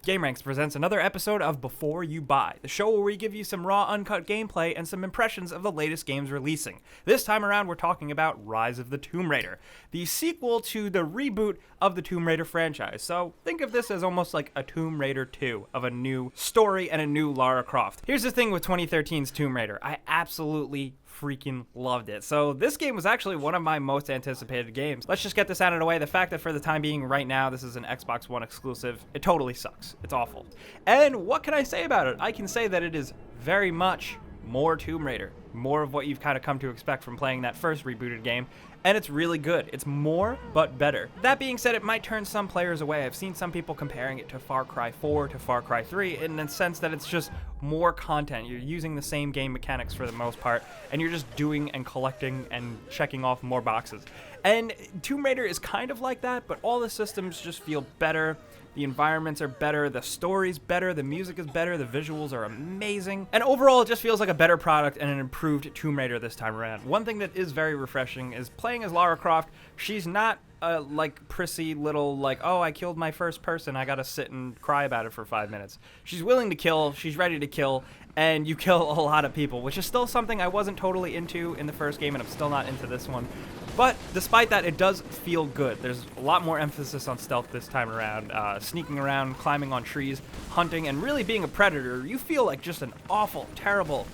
GameRanks presents another episode of Before You Buy, the show where we give you some raw, uncut gameplay and some impressions of the latest games releasing. This time around, we're talking about Rise of the Tomb Raider, the sequel to the reboot of the Tomb Raider franchise. So think of this as almost like a Tomb Raider 2 of a new story and a new Lara Croft. Here's the thing with 2013's Tomb Raider. I absolutely freaking loved it. So this game was actually one of my most anticipated games. Let's just get this out of the way. The fact that for the time being right now, this is an Xbox One exclusive, it totally sucks. It's awful. And what can I say about it? I can say that it is very much more Tomb Raider. More of what you've kind of come to expect from playing that first rebooted game. And it's really good. It's more, but better. That being said, it might turn some players away. I've seen some people comparing it to Far Cry 4, to Far Cry 3, in the sense that it's just more content. You're using the same game mechanics for the most part, and you're just doing and collecting and checking off more boxes. And Tomb Raider is kind of like that, but all the systems just feel better. The environments are better, the story's better, the music is better, the visuals are amazing. And overall, it just feels like a better product and an improved Tomb Raider this time around. One thing that is very refreshing is playing as Lara Croft. She's not like prissy little like, oh, I killed my first person, I gotta sit and cry about it for 5 minutes. She's willing to kill, she's ready to kill, and you kill a lot of people, which is still something I wasn't totally into in the first game, and I'm still not into this one. But despite that, it does feel good. There's a lot more emphasis on stealth this time around. Sneaking around, climbing on trees, hunting, and really being a predator. You feel like just an awful, terrible,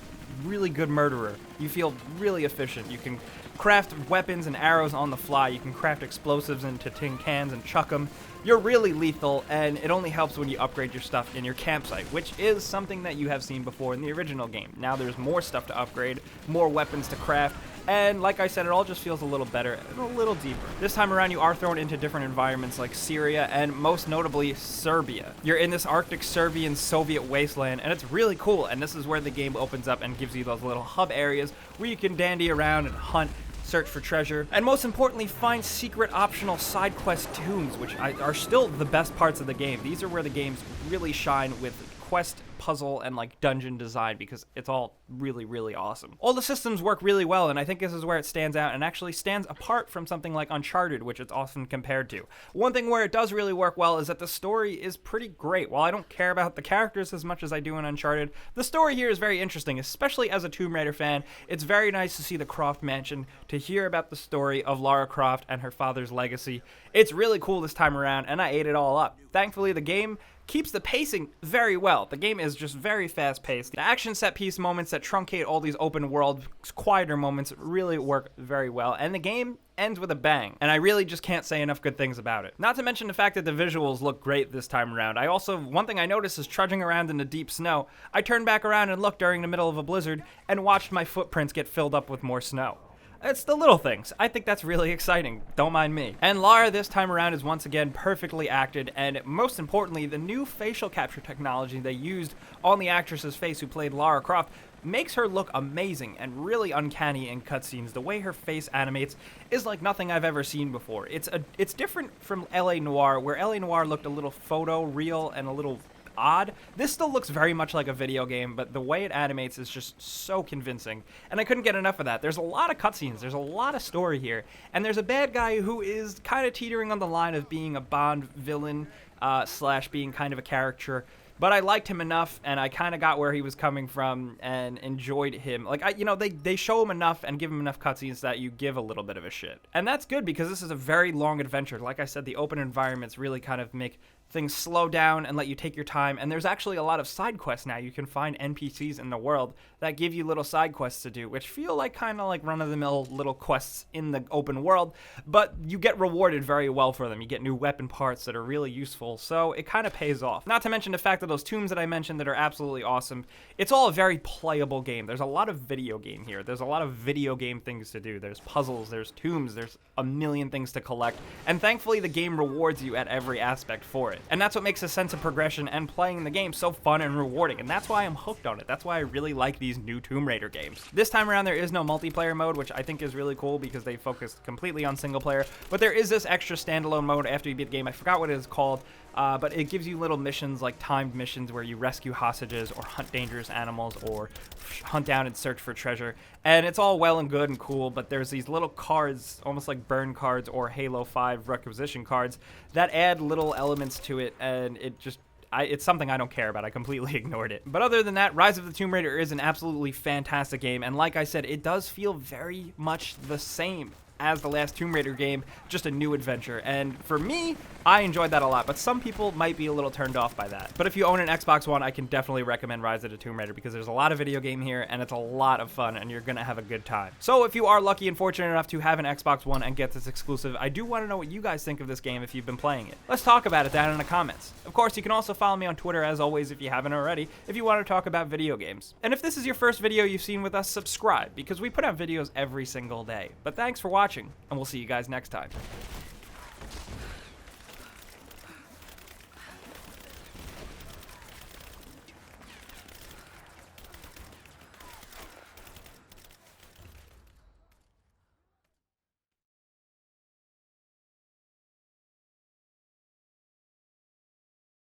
really good murderer. You feel really efficient. You can craft weapons and arrows on the fly. You can craft explosives into tin cans and chuck them. You're really lethal, and it only helps when you upgrade your stuff in your campsite, which is something that you have seen before in the original game. Now there's more stuff to upgrade, more weapons to craft, and like I said, it all just feels a little better and a little deeper. This time around, you are thrown into different environments like Syria and most notably Serbia. You're in this Arctic Serbian Soviet wasteland, and it's really cool, and this is where the game opens up and gives you those little hub areas where you can dandy around and hunt, search for treasure, and most importantly, find secret optional side quest tombs, which are still the best parts of the game. These are where the games really shine with quest, puzzle, and like dungeon design, because it's all really, really awesome. All the systems work really well, and I think this is where it stands out and actually stands apart from something like Uncharted, which it's often compared to. One thing where it does really work well is that the story is pretty great. While I don't care about the characters as much as I do in Uncharted, the story here is very interesting, especially as a Tomb Raider fan. It's very nice to see the Croft Mansion, to hear about the story of Lara Croft and her father's legacy. It's really cool this time around, and I ate it all up. Thankfully, the game keeps the pacing very well. The game is just very fast-paced. The action set-piece moments that truncate all these open-world, quieter moments really work very well, and the game ends with a bang, and I really just can't say enough good things about it. Not to mention the fact that the visuals look great this time around. One thing I noticed is trudging around in the deep snow, I turned back around and looked during the middle of a blizzard and watched my footprints get filled up with more snow. It's the little things. I think that's really exciting. Don't mind me. And Lara this time around is once again perfectly acted, and most importantly, the new facial capture technology they used on the actress's face who played Lara Croft makes her look amazing and really uncanny in cutscenes. The way her face animates is like nothing I've ever seen before. It's different from LA Noire, where LA Noire looked a little photo real and a little odd. This still looks very much like a video game, but the way it animates is just so convincing, and I couldn't get enough of that. There's a lot of cutscenes, there's a lot of story here, and there's a bad guy who is kind of teetering on the line of being a Bond villain slash being kind of a caricature. But I liked him enough, and I kind of got where he was coming from and enjoyed him. Like, they show him enough and give him enough cutscenes that you give a little bit of a shit. And that's good, because this is a very long adventure. Like I said, the open environments really kind of make things slow down and let you take your time, and there's actually a lot of side quests now. You can find NPCs in the world that give you little side quests to do, which feel like kind of like run-of-the-mill little quests in the open world, but you get rewarded very well for them. You get new weapon parts that are really useful, so it kind of pays off. Not to mention the fact that those tombs that I mentioned that are absolutely awesome, it's all a very playable game. There's a lot of video game here. There's a lot of video game things to do. There's puzzles, there's tombs, there's a million things to collect, and thankfully the game rewards you at every aspect for it. And that's what makes a sense of progression and playing the game so fun and rewarding, and that's why I'm hooked on it. That's why I really like these new Tomb Raider games. This time around, there is no multiplayer mode, which I think is really cool because they focused completely on single player, but there is this extra standalone mode after you beat the game. I forgot what it is called, but it gives you little missions, like timed missions where you rescue hostages or hunt dangerous animals or hunt down and search for treasure. And it's all well and good and cool, but there's these little cards, almost like burn cards or Halo 5 requisition cards, that add little elements to it, and it just it's something I don't care about. I completely ignored it. But other than that, Rise of the Tomb Raider is an absolutely fantastic game, and like I said, it does feel very much the same as the last Tomb Raider game, just a new adventure. And for me, I enjoyed that a lot, but some people might be a little turned off by that. But if you own an Xbox One, I can definitely recommend Rise of the Tomb Raider because there's a lot of video game here, and it's a lot of fun, and you're gonna have a good time. So if you are lucky and fortunate enough to have an Xbox One and get this exclusive, I do want to know what you guys think of this game if you've been playing it. Let's talk about it down in the comments. Of course, you can also follow me on Twitter, as always, if you haven't already, if you want to talk about video games. And if this is your first video you've seen with us, subscribe, because we put out videos every single day. But thanks for watching, and we'll see you guys next time.